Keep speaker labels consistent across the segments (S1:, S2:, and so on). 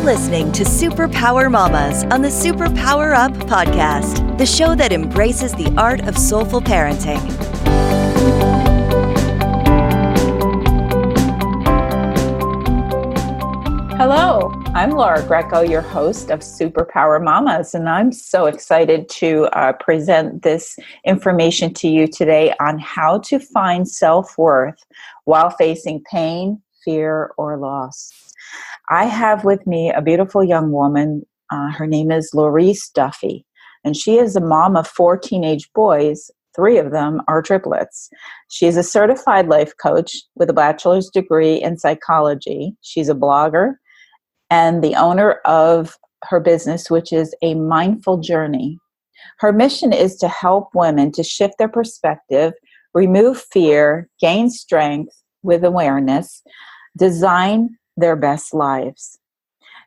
S1: listening to SuperPower Mommas on the SuperPower Up podcast, the show that embraces the art of soulful parenting.
S2: Hello, I'm Laura Greco, your host of SuperPower Mommas, and I'm so excited to present this information to you today on how to find self-worth while facing pain, fear, or loss. I have with me a beautiful young woman. Her name is Laurice Duffy, and she is a mom of 4 teenage boys. 3 of them are triplets. She is a certified life coach with a bachelor's degree in psychology. She's a blogger and the owner of her business, which is A Mindful Journey. Her mission is to help women to shift their perspective, remove fear, gain strength with awareness, design their best lives.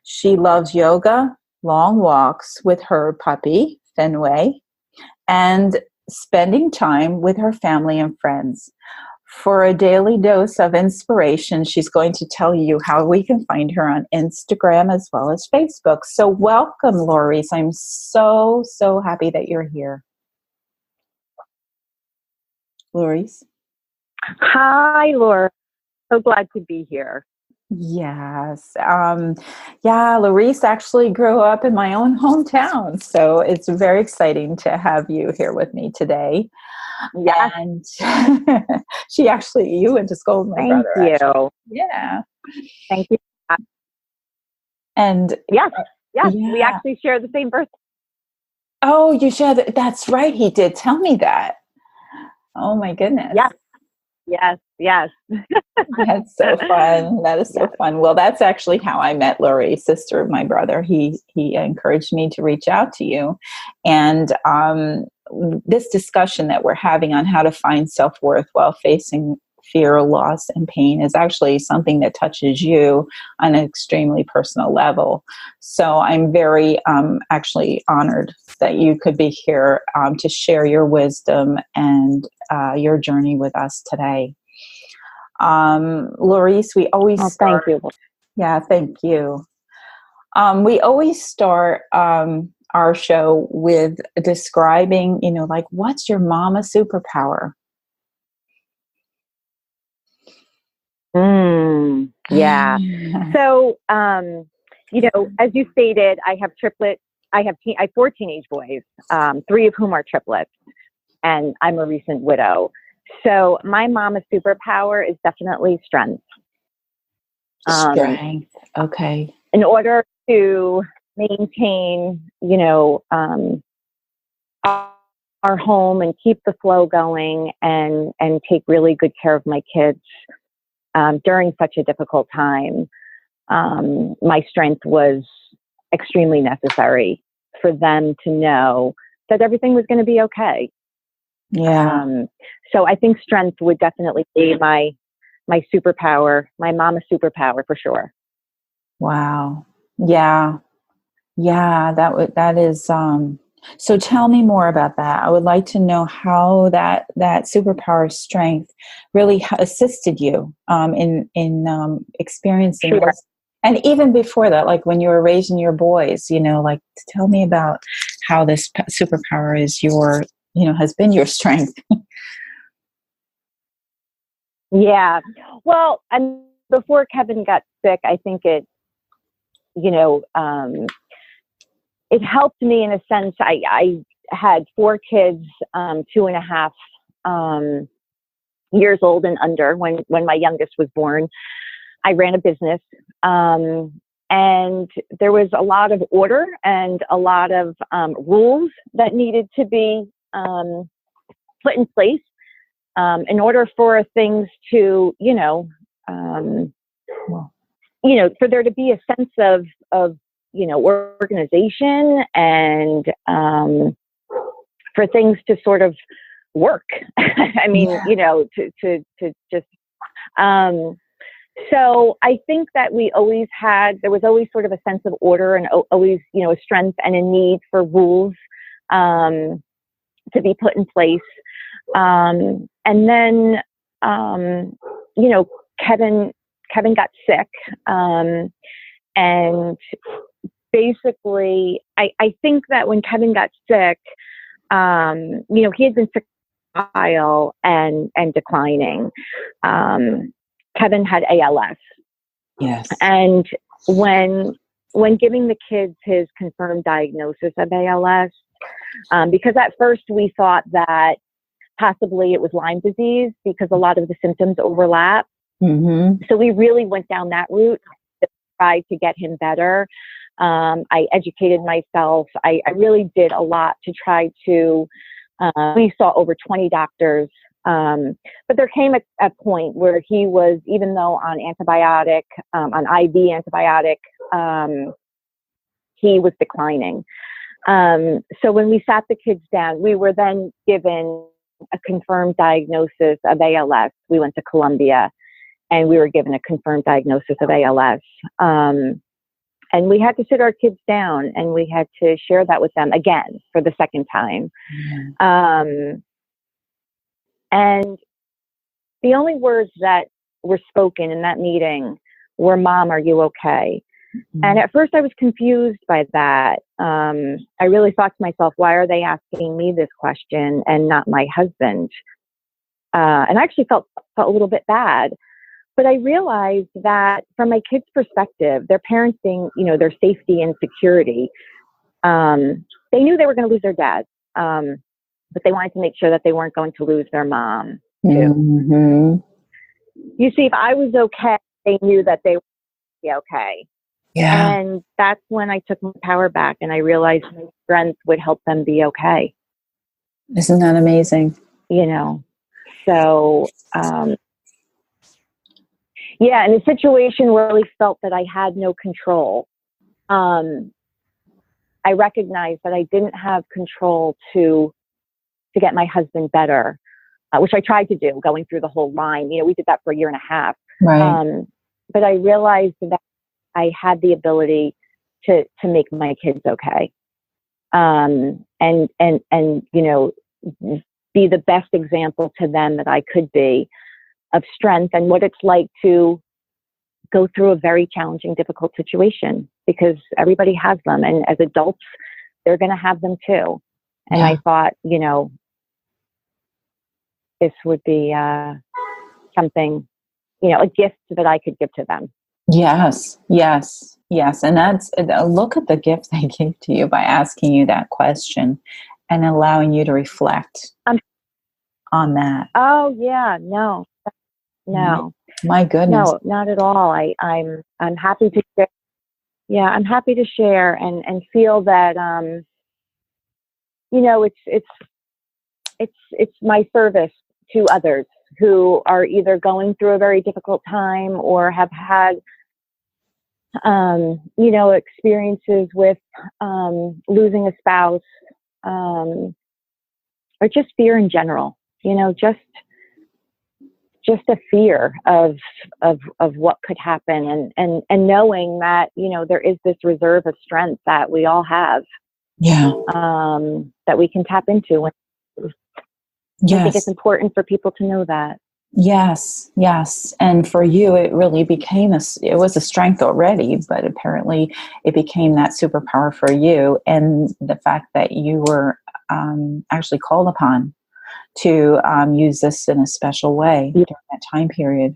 S2: She loves yoga, long walks with her puppy, Fenway, and spending time with her family and friends. For a daily dose of inspiration, she's going to tell you how we can find her on Instagram as well as Facebook. So welcome, Laurice. I'm so happy that you're here. Laurice?
S3: Hi, Laura. So glad to be here.
S2: Yes. Laurice actually grew up in my own hometown, so it's very exciting to have you here with me today.
S3: Yes.
S2: And you went to school with my brother.
S3: Thank you.
S2: Actually. Yeah.
S3: Thank you.
S2: And
S3: yes,
S2: yeah.
S3: We actually share the same birthday.
S2: Oh, you share that? That's right. He did tell me that. Oh my goodness.
S3: Yes.
S2: That's so fun. That is so fun. Well, that's actually how I met Laurice, sister of my brother. He encouraged me to reach out to you. And this discussion that we're having on how to find self-worth while facing fear, loss, and pain is actually something that touches you on an extremely personal level. So I'm very actually honored that you could be here to share your wisdom and your journey with us today. Laurice, we always start.
S3: Thank you.
S2: Yeah, thank you. We always start our show with describing, what's your mama superpower?
S3: Yeah. So, as you stated, I have triplets. I have 4 teenage boys, 3 of whom are triplets, and I'm a recent widow. So my mama superpower is definitely strength.
S2: Strength. Okay.
S3: In order to maintain, our home and keep the flow going and take really good care of my kids during such a difficult time, my strength was extremely necessary for them to know that everything was going to be okay.
S2: Yeah.
S3: So I think strength would definitely be my superpower, my mama superpower for sure.
S2: Wow. Yeah. That is. So tell me more about that. I would like to know how that superpower strength really assisted you in experiencing
S3: Sure.
S2: this. And even before that, like when you were raising your boys, tell me about how this superpower is has been your strength.
S3: Yeah. Well, and before Kevin got sick, I think it helped me in a sense. I had 4 kids, 2.5 years old and under when my youngest was born. I ran a business, and there was a lot of order and a lot of rules that needed to be put in place in order for things to, for there to be a sense of organization and for things to sort of work. I mean, to just. So I think that there was always sort of a sense of order and always, a strength and a need for rules to be put in place. And then, Kevin got sick. And basically, I think that when Kevin got sick, he had been sick for a while and declining. Kevin had ALS.
S2: Yes.
S3: And when giving the kids his confirmed diagnosis of ALS, because at first we thought that possibly it was Lyme disease because a lot of the symptoms overlap.
S2: Mm-hmm.
S3: So we really went down that route to try to get him better. I educated myself. I really did a lot to try to, we saw over 20 doctors. But there came a point where he was, even though on antibiotic, on IV antibiotic, he was declining. So when we sat the kids down, we were then given a confirmed diagnosis of ALS. We went to Columbia and we were given a confirmed diagnosis of ALS. And we had to sit our kids down and we had to share that with them again for the second time. Mm-hmm. And the only words that were spoken in that meeting were, "Mom, are you okay?" Mm-hmm. And at first I was confused by that. I really thought to myself, why are they asking me this question and not my husband? And I actually felt a little bit bad. But I realized that from my kids' perspective, their parenting, their safety and security, they knew they were going to lose their dad, but they wanted to make sure that they weren't going to lose their mom, too.
S2: Mm-hmm.
S3: You see, if I was okay, they knew that they would be okay.
S2: Yeah.
S3: And that's when I took my power back and I realized my strength would help them be okay.
S2: Isn't that amazing?
S3: So, yeah, in a situation where I really felt that I had no control, I recognized that I didn't have control to get my husband better, which I tried to do going through the whole line. We did that for a year and a half.
S2: Right.
S3: But I realized that I had the ability to make my kids okay. And be the best example to them that I could be of strength and what it's like to go through a very challenging, difficult situation, because everybody has them. And as adults, they're going to have them too. And I thought, this would be something, a gift that I could give to them.
S2: Yes. And that's, look at the gift they gave to you by asking you that question and allowing you to reflect on that.
S3: Oh yeah, no.
S2: My goodness.
S3: No, not at all. I'm happy to share. Yeah, I'm happy to share and feel that it's my service to others who are either going through a very difficult time or have had experiences with losing a spouse, or just fear in general. Just a fear of what could happen, and knowing that there is this reserve of strength that we all have, that we can tap into. I think it's important for people to know that. Yes.
S2: And for you, it really became it was a strength already, but apparently it became that superpower for you, and the fact that you were actually called upon to use this in a special way during that time period.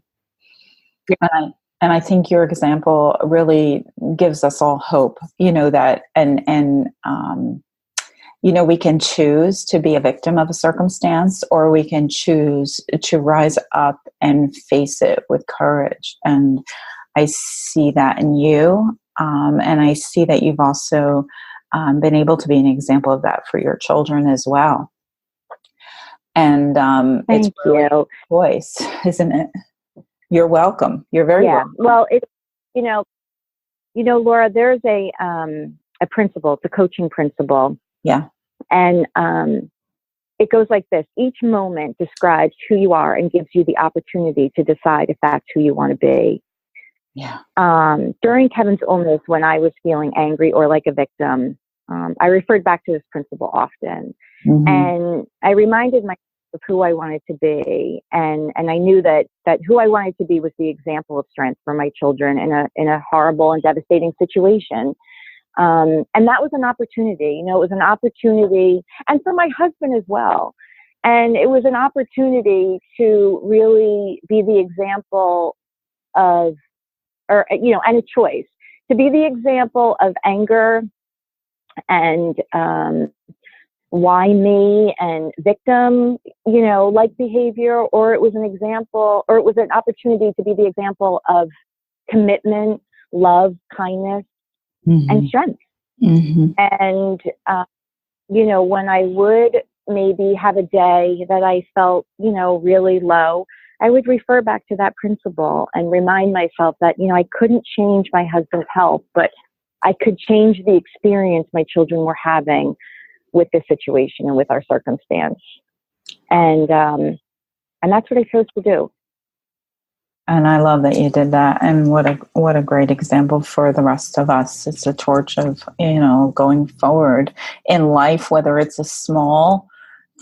S2: Yeah. And I think your example really gives us all hope, that, and we can choose to be a victim of a circumstance, or we can choose to rise up and face it with courage. And I see that in you. And I see that you've also been able to be an example of that for your children as well. And it's really a choice, isn't it? You're welcome. You're very welcome.
S3: Well, Laura, there's a principle, it's a coaching principle.
S2: Yeah.
S3: And it goes like this: each moment describes who you are and gives you the opportunity to decide if that's who you want to be.
S2: Yeah.
S3: During Kevin's illness, when I was feeling angry or like a victim, I referred back to this principle often. Mm-hmm. And I reminded myself of who I wanted to be, and I knew that who I wanted to be was the example of strength for my children in a horrible and devastating situation. And that was an opportunity. It was an opportunity, and for my husband as well. And it was an opportunity to really be the example of, and a choice to be the example of anger and why me and victim, like behavior, or it was an example, or it was an opportunity to be the example of commitment, love, kindness, and strength. And, when I would maybe have a day that I felt, really low, I would refer back to that principle and remind myself that, I couldn't change my husband's health, but I could change the experience my children were having with this situation and with our circumstance. And that's what I chose to do.
S2: And I love that you did that. And what a great example for the rest of us. It's a torch of, going forward in life, whether it's a small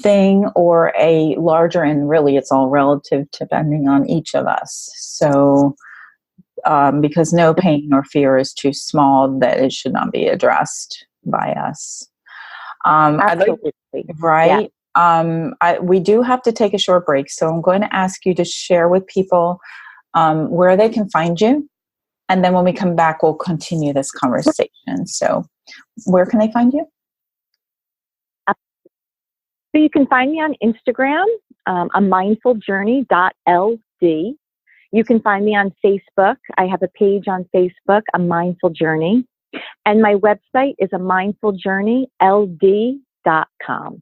S2: thing or a larger, and really it's all relative depending on each of us. So, because no pain or fear is too small that it should not be addressed by us.
S3: Absolutely.
S2: Right. Yeah. We do have to take a short break. So I'm going to ask you to share with people where they can find you. And then when we come back, we'll continue this conversation. So where can they find you?
S3: So you can find me on Instagram, amindfuljourney.ld. You can find me on Facebook. I have a page on Facebook, A Mindful Journey. And my website is amindfuljourneyld.com.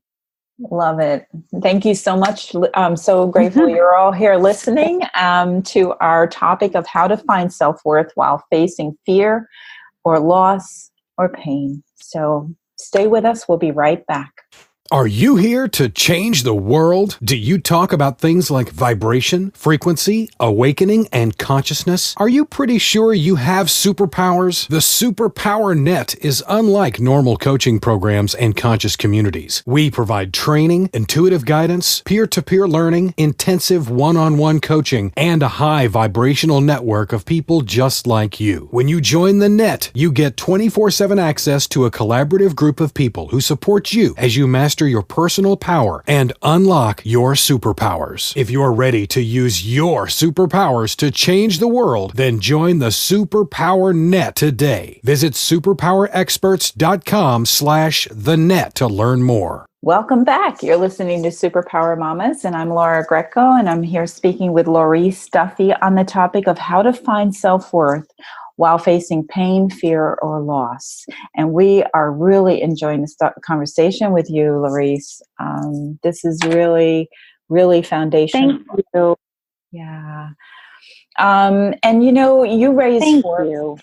S2: Love it. Thank you so much. I'm so grateful you're all here listening to our topic of how to find self-worth while facing fear or loss or pain. So stay with us. We'll be right back.
S4: Are you here to change the world? Do you talk about things like vibration, frequency, awakening, and consciousness? Are you pretty sure you have superpowers? The SuperPower Net is unlike normal coaching programs and conscious communities. We provide training, intuitive guidance, peer-to-peer learning, intensive one-on-one coaching, and a high vibrational network of people just like you. When you join the net, you get 24/7 access to a collaborative group of people who support you as you master your personal power and unlock your superpowers. If you're ready to use your superpowers to change the world, then join the SuperPower Net today. Visit superpowerexperts.com/thenet to learn more.
S2: Welcome back. You're listening to SuperPower Mommas, and I'm Laura Greco, and I'm here speaking with Laurice Duffy on the topic of how to find self-worth while facing pain, fear, or loss. And we are really enjoying this conversation with you, Laurice. This is really, really foundational.
S3: Thank you.
S2: Yeah. And you raised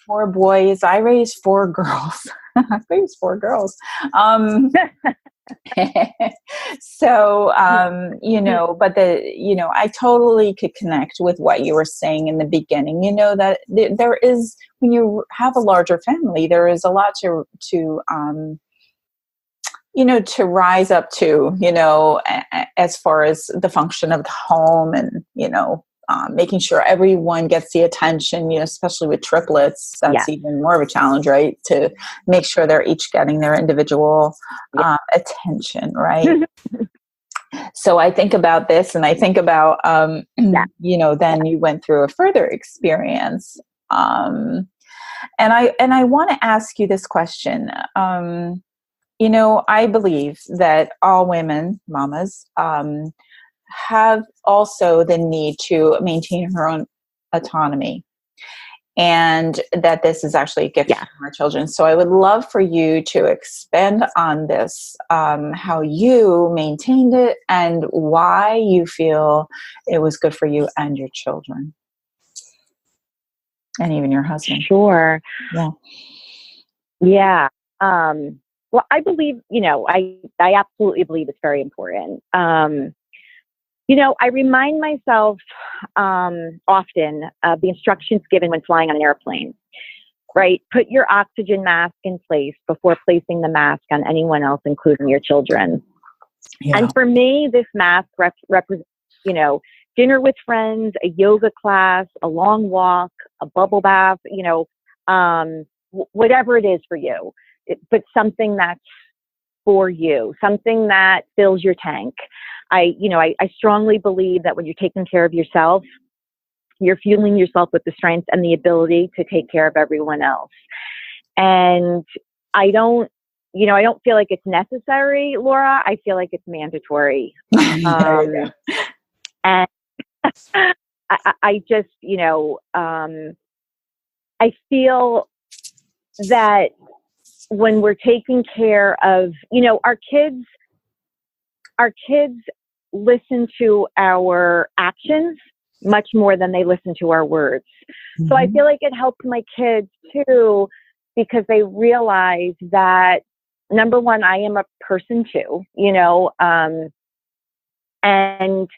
S2: four boys. I raised four girls. I raised four girls. So, but I totally could connect with what you were saying in the beginning, that there is, when you have a larger family, there is a lot to rise up to, as far as the function of the home and, making sure everyone gets the attention, especially with triplets, that's even more of a challenge, right? To make sure they're each getting their individual attention, right? So I think about this, and I think about, then you went through a further experience. And I want to ask you this question. I believe that all women, mamas, have also the need to maintain her own autonomy, and that this is actually a gift from our children. So I would love for you to expand on this, how you maintained it and why you feel it was good for you and your children and even your husband.
S3: Sure.
S2: Yeah.
S3: Well, I believe, I absolutely believe it's very important. I remind myself often of the instructions given when flying on an airplane, right? Put your oxygen mask in place before placing the mask on anyone else, including your children.
S2: Yeah.
S3: And for me, this math represents, dinner with friends, a yoga class, a long walk, a bubble bath, whatever it is for you, but something that's for you, something that fills your tank. I strongly believe that when you're taking care of yourself, you're fueling yourself with the strength and the ability to take care of everyone else. And I don't feel like it's necessary, Laura. I feel like it's mandatory. And I just, I feel that when we're taking care of, our kids listen to our actions much more than they listen to our words. Mm-hmm. So I feel like it helps my kids too, because they realize that, number one, I am a person too, and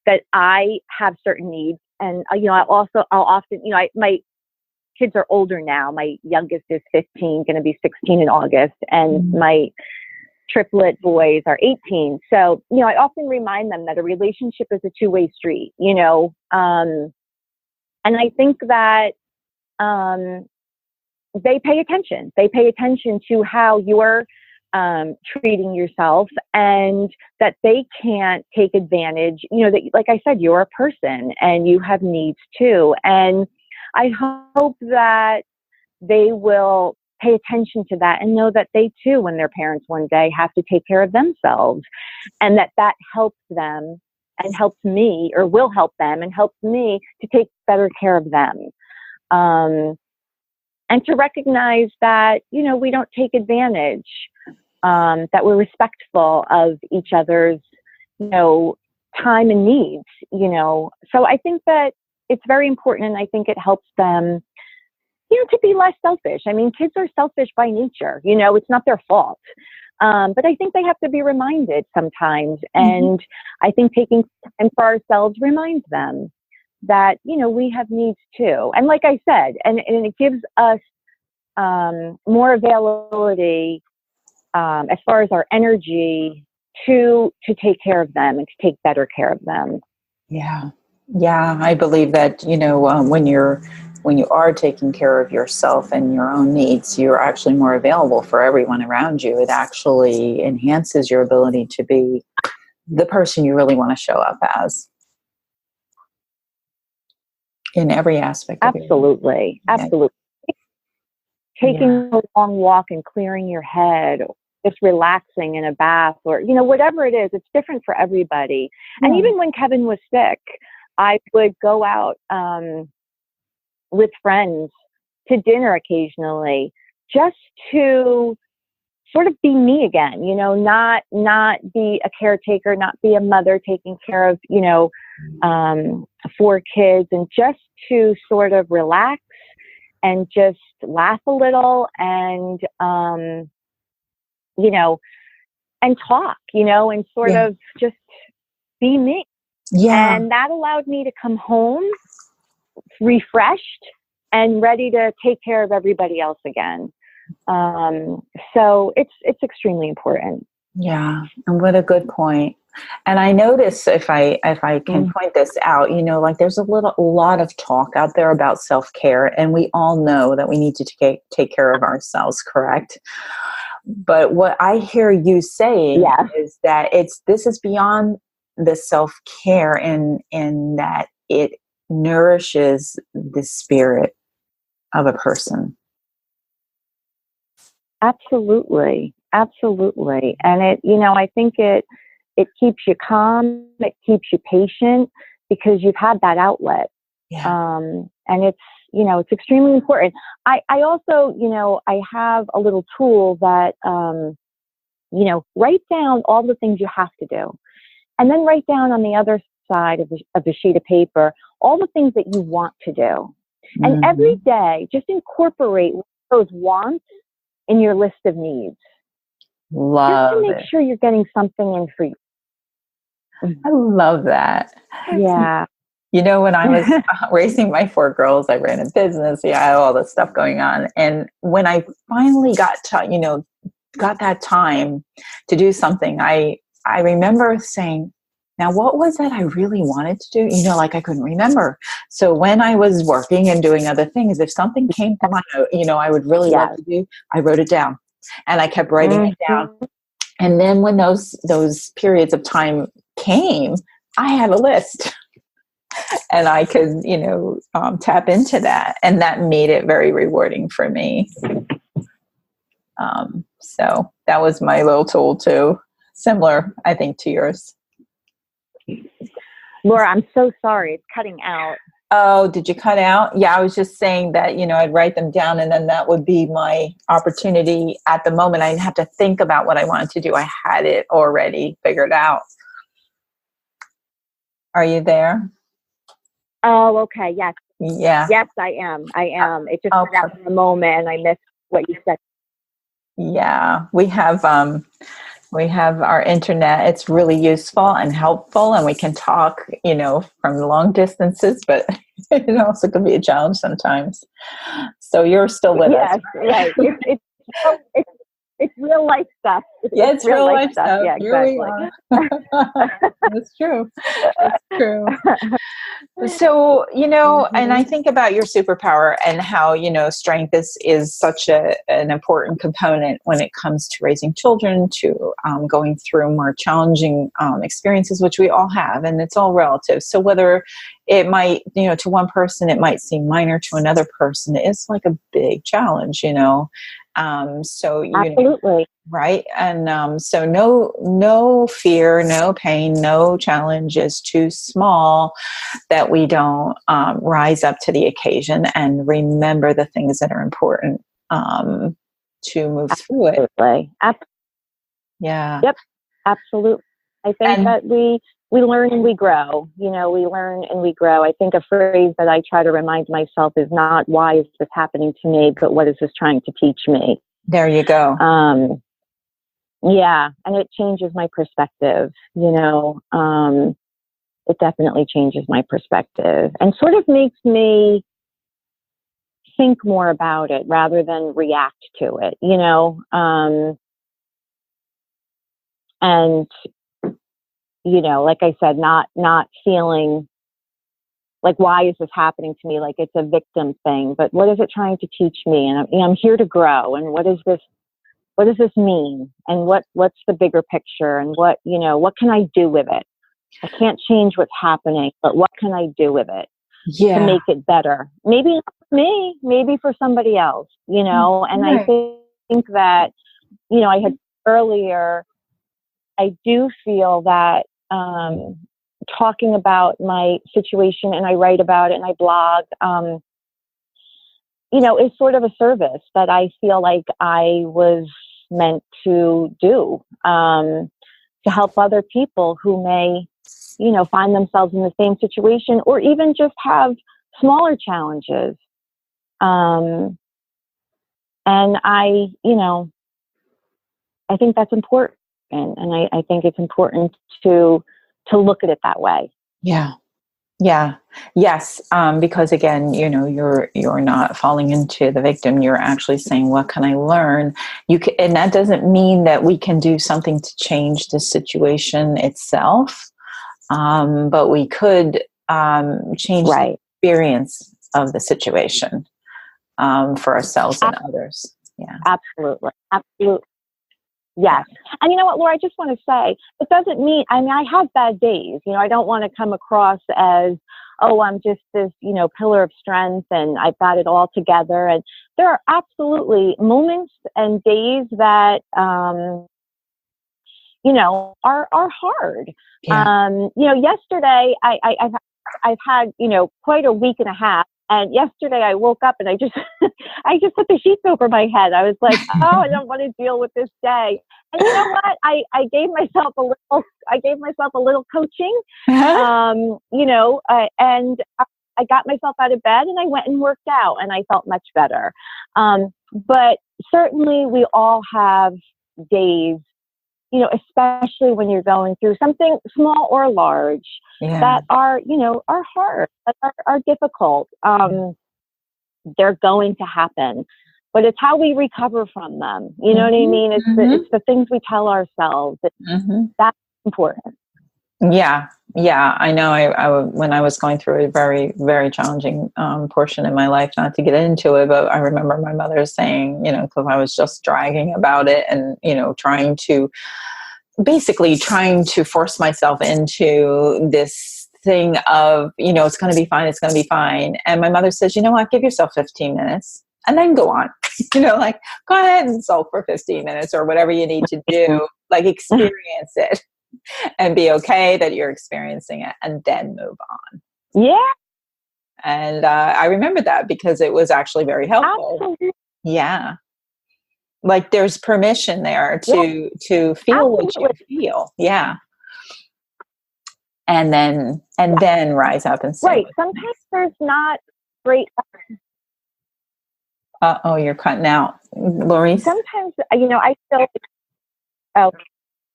S3: that I have certain needs. And, I'll often, my kids are older now. My youngest is 15, going to be 16 in August. And my triplet boys are 18. So, I often remind them that a relationship is a two-way street, and I think that, they pay attention. They pay attention to how you're treating yourself, and that they can't take advantage, that, like I said, you're a person and you have needs too. And I hope that they will pay attention to that and know that they too, when they're parents one day, have to take care of themselves, and that helps them and helps me, or will help them and helps me to take better care of them. And to recognize that, we don't take advantage, that we're respectful of each other's, time and needs, So I think that it's very important, and I think it helps them, to be less selfish. I mean, kids are selfish by nature, it's not their fault. But I think they have to be reminded sometimes. And I think taking time for ourselves reminds them that, we have needs too. And like I said, and it gives us more availability as far as our energy to take care of them and to take better care of them.
S2: Yeah. Yeah. I believe that, when you are taking care of yourself and your own needs, you're actually more available for everyone around you. It actually enhances your ability to be the person you really want to show up as in every aspect of
S3: Absolutely. Absolutely. Taking a long walk and clearing your head, just relaxing in a bath, or, whatever it is, it's different for everybody. And even when Kevin was sick, I would go out with friends to dinner occasionally, just to sort of be me again, not be a caretaker, not be a mother taking care of, 4 kids, and just to sort of relax and just laugh a little and, and talk, and sort of just be me. Yeah. And that allowed me to come home refreshed and ready to take care of everybody else again. So it's extremely important.
S2: Yeah. And what a good point. And I notice, if I can point this out, there's a lot of talk out there about self-care, and we all know that we need to take care of ourselves, correct? But what I hear you saying is that this is beyond the self-care, in that it nourishes the spirit of a person.
S3: Absolutely. Absolutely. And I think it keeps you calm, it keeps you patient, because you've had that outlet. Yeah. And it's extremely important. I also, I have a little tool that, write down all the things you have to do, and then write down on the other side of the sheet of paper all the things that you want to do. And every day, just incorporate those wants in your list of needs. Just to make sure you're getting something in for you.
S2: I love that.
S3: Yeah.
S2: When I was raising my 4 girls, I ran a business. I had all this stuff going on. And when I finally got that time to do something, I I remember saying, now, what was that I really wanted to do? Like I couldn't remember. So when I was working and doing other things, if something came to mind, I would really love to do, I wrote it down, and I kept writing it down. And then when those periods of time came, I had a list, and I could, tap into that, and that made it very rewarding for me. So that was my little tool too. Similar, I think, to yours.
S3: Laura, I'm so sorry. It's cutting out.
S2: Oh, did you cut out? Yeah, I was just saying that, I'd write them down, and then that would be my opportunity at the moment. I didn't have to think about what I wanted to do. I had it already figured out. Are you there?
S3: Oh, okay. Yes.
S2: Yeah.
S3: Yes, I am. It just cut out for a moment, and I missed what you said.
S2: Yeah, we have our internet. It's really useful and helpful, and we can talk, from long distances, but it also can be a challenge sometimes. So you're still with us.
S3: Yes, right. It's real life stuff.
S2: It's real life stuff.
S3: Yeah,
S2: Here
S3: exactly.
S2: we are. That's true. That's true. So, and I think about your superpower and how, strength is such an important component when it comes to raising children, to going through more challenging experiences, which we all have, and it's all relative. So whether it might, to one person, it might seem minor, to another person, it's like a big challenge,
S3: Absolutely.
S2: Right. And so no fear, no pain, no challenge is too small that we don't rise up to the occasion and remember the things that are important to move through it. Yeah.
S3: Yep. Absolutely. I think that we learn and we grow. We learn and we grow. I think a phrase that I try to remind myself is not why is this happening to me, but what is this trying to teach me?
S2: There you go.
S3: Yeah, and it changes my perspective. It definitely changes my perspective and sort of makes me think more about it rather than react to it. And like I said, not feeling like, why is this happening to me? Like it's a victim thing, but what is it trying to teach me? And I'm here to grow. And what does this mean? And what's the bigger picture? And what can I do with it? I can't change what's happening, but what can I do with it to make it better? Maybe not for me, maybe for somebody else, and right. I think that, I had earlier, I do feel that, talking about my situation, and I write about it and I blog, is sort of a service that I feel like I was meant to do, to help other people who may, find themselves in the same situation or even just have smaller challenges. And I think that's important. And I think it's important to look at it that way.
S2: Yeah. Yeah. Yes. Because again, you're not falling into the victim. You're actually saying, what can I learn? And that doesn't mean that we can do something to change the situation itself. But we could change the experience of the situation for ourselves and others. Yeah.
S3: Absolutely. Yes. And you know what, Laura, I just want to say, it doesn't mean, I have bad days. I don't want to come across as, oh, I'm just this, pillar of strength and I've got it all together. And there are absolutely moments and days that, are hard. Yeah. Yesterday I've had, quite a week and a half. And yesterday I woke up and I just put the sheets over my head. I was like, oh, I don't want to deal with this day. And you know what? I gave myself a little coaching, and I got myself out of bed and I went and worked out and I felt much better. But certainly we all have days, especially when you're going through something small or large, that are hard, that are difficult. They're going to happen, but it's how we recover from them. You know what I mean? It's the things we tell ourselves. That's important.
S2: Yeah. Yeah. I know when I was going through a very, very challenging portion in my life, not to get into it, but I remember my mother saying, because I was just dragging about it and, trying to force myself into this thing of, it's going to be fine. It's going to be fine. And my mother says, you know what, give yourself 15 minutes and then go on, like go ahead and sulk for 15 minutes or whatever you need to do, like experience it and be okay that you're experiencing it and then move on.
S3: Yeah.
S2: And I remember that because it was actually very helpful.
S3: Absolutely.
S2: Yeah. Like there's permission there to feel what you feel. Yeah. And then rise up and say,
S3: right. Sometimes there's not great.
S2: Oh, you're cutting out, Laurice.
S3: Sometimes, I still. Oh,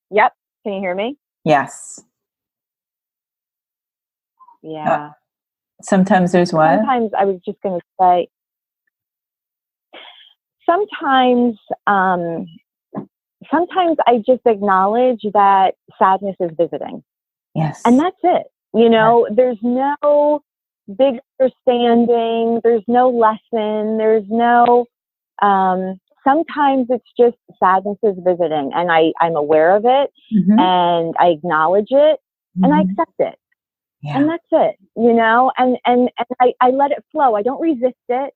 S3: yep. Can you hear me?
S2: Yes.
S3: Yeah.
S2: Sometimes there's what?
S3: Sometimes I was just going to say. Sometimes I just acknowledge that sadness is visiting.
S2: Yes.
S3: And that's it. There's no big understanding. There's no lesson. There's no, sometimes it's just sadness is visiting and I'm aware of it and I acknowledge it and I accept it. Yeah. And that's it, and I let it flow. I don't resist it.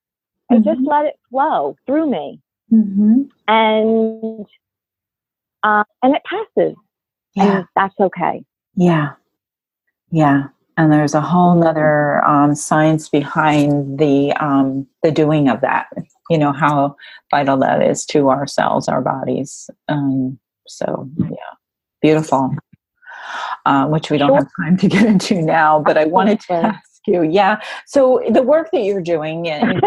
S3: I just let it flow through me, and it passes, and that's okay. Yeah,
S2: yeah. And there's a whole nother science behind the doing of that. How vital that is to ourselves, our bodies. So yeah, beautiful. Which we don't have time to get into now, but I wanted to ask you. Yeah. So the work that you're doing and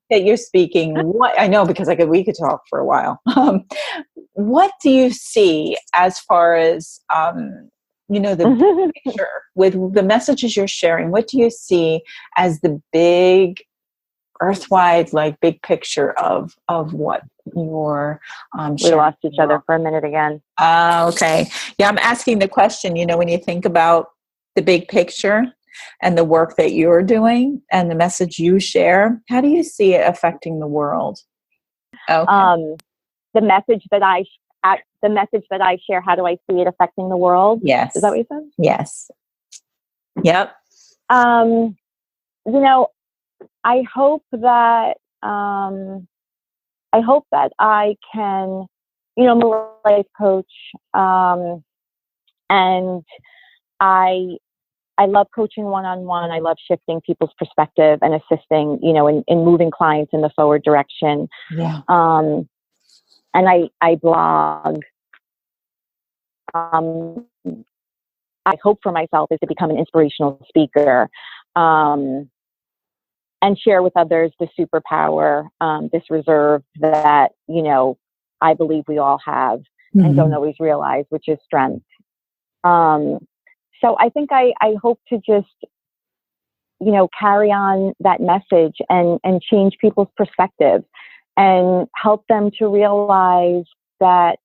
S2: that you're speaking, what I know because we could talk for a while. What do you see as far as the picture with the messages you're sharing? What do you see as the big earthwide, like big picture of what you're
S3: we lost each other for a minute again.
S2: Okay. Yeah, I'm asking the question, when you think about the big picture and the work that you're doing and the message you share, how do you see it affecting the world? Okay.
S3: The message that I share, how do I see it affecting the world?
S2: Yes.
S3: Is that what you said?
S2: Yes. Yep.
S3: I hope that I can, I'm a life coach, and I love coaching one-on-one. I love shifting people's perspective and assisting, in moving clients in the forward direction.
S2: Yeah.
S3: And I blog. I hope for myself is to become an inspirational speaker. And share with others the superpower, this reserve that, I believe we all have and don't always realize, which is strength. So I think I hope to just, carry on that message and change people's perspective and help them to realize that,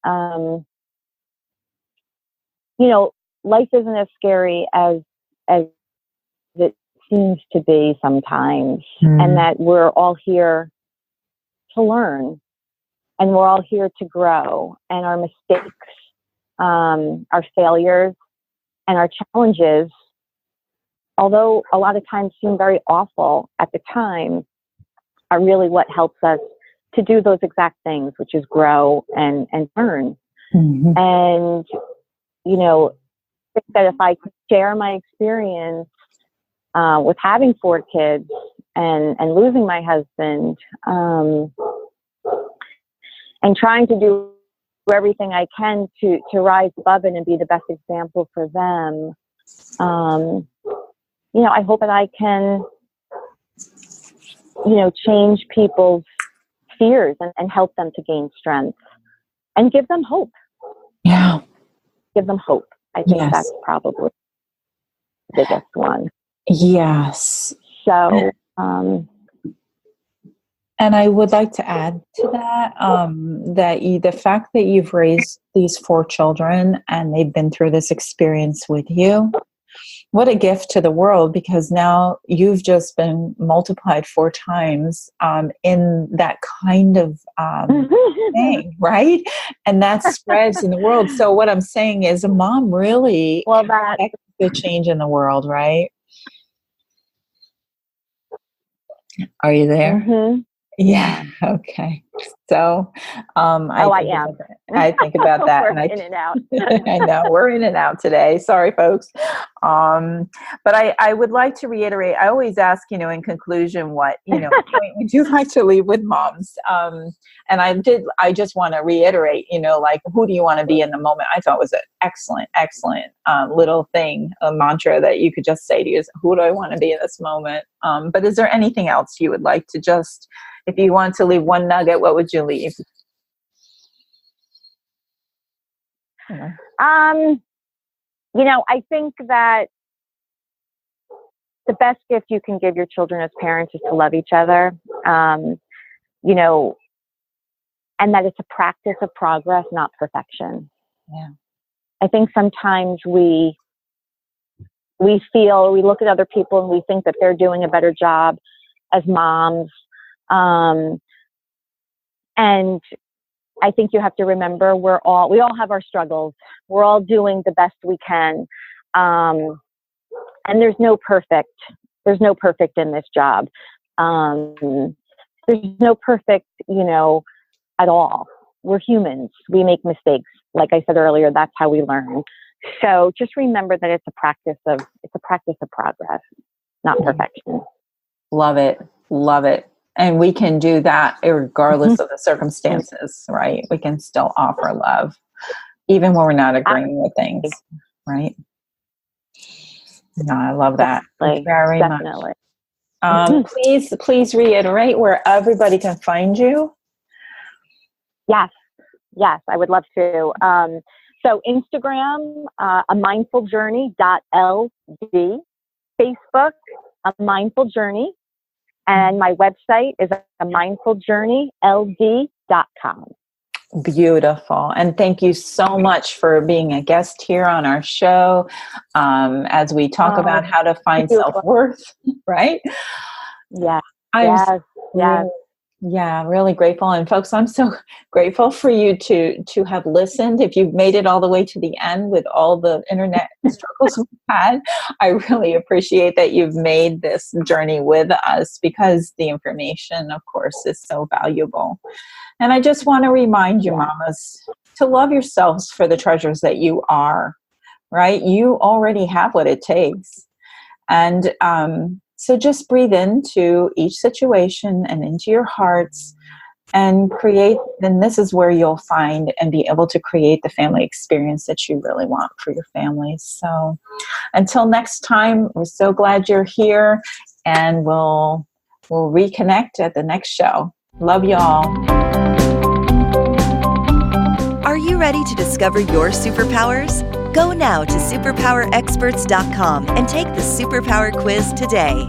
S3: life isn't as scary as it seems to be sometimes, and that we're all here to learn and we're all here to grow, and our mistakes, our failures and our challenges, although a lot of times seem very awful at the time, are really what helps us to do those exact things, which is grow and learn. And, I think that if I could share my experience with having 4 kids and losing my husband, and trying to do everything I can to rise above it and be the best example for them, I hope that I can, change people's fears and help them to gain strength and give them hope.
S2: Yeah.
S3: Give them hope. I think that's probably the biggest one.
S2: Yes.
S3: So,
S2: And I would like to add to that, the fact that you've raised these 4 children and they've been through this experience with you, what a gift to the world, because now you've just been multiplied 4 times in that kind of thing, right? And that spreads in the world. So what I'm saying is a mom really affects the change in the world, right? Are you there?
S3: Mm-hmm.
S2: Yeah. Okay. So,
S3: I am.
S2: I think about that,
S3: We're
S2: and
S3: in and out.
S2: I know we're in and out today. Sorry, folks. But I would like to reiterate. I always ask, in conclusion, what point would you like to leave with moms? And I just want to reiterate, like, who do you want to be in the moment? I thought was an excellent little thing, a mantra that you could just say to you: who do I want to be in this moment? But is there anything else you would like to just, if you want to leave one nugget, what would you leave?
S3: I think that the best gift you can give your children as parents is to love each other, and that it's a practice of progress, not perfection.
S2: Yeah.
S3: I think sometimes we look at other people and we think that they're doing a better job as moms. And I think you have to remember we all have our struggles. We're all doing the best we can. And there's no perfect in this job. There's no perfect, at all. We're humans. We make mistakes. Like I said earlier, that's how we learn. So just remember that it's a practice of progress, not perfection.
S2: Love it. Love it. And we can do that regardless of the circumstances, right? We can still offer love, even when we're not agreeing with things, right? No, I love that very
S3: Definitely.
S2: much. Please reiterate where everybody can find you.
S3: Yes, I would love to. So Instagram, amindfuljourney.ld, Facebook, A Mindful Journey, and my website is amindfuljourneyld.com.
S2: Beautiful. And thank you so much for being a guest here on our show as we talk about how to find self-worth, right?
S3: Yeah.
S2: Yes.
S3: Yes.
S2: Really grateful. And folks, I'm so grateful for you to have listened. If you've made it all the way to the end with all the internet struggles we've had, I really appreciate that you've made this journey with us, because the information, of course, is so valuable. And I just want to remind you, mamas, to love yourselves for the treasures that you are, right? You already have what it takes. And so just breathe into each situation and into your hearts and create. Then this is where you'll find and be able to create the family experience that you really want for your families. So until next time, we're so glad you're here, and we'll reconnect at the next show. Love y'all.
S1: Are you ready to discover your superpowers? Go now to superpowerexperts.com and take the Superpower Quiz today.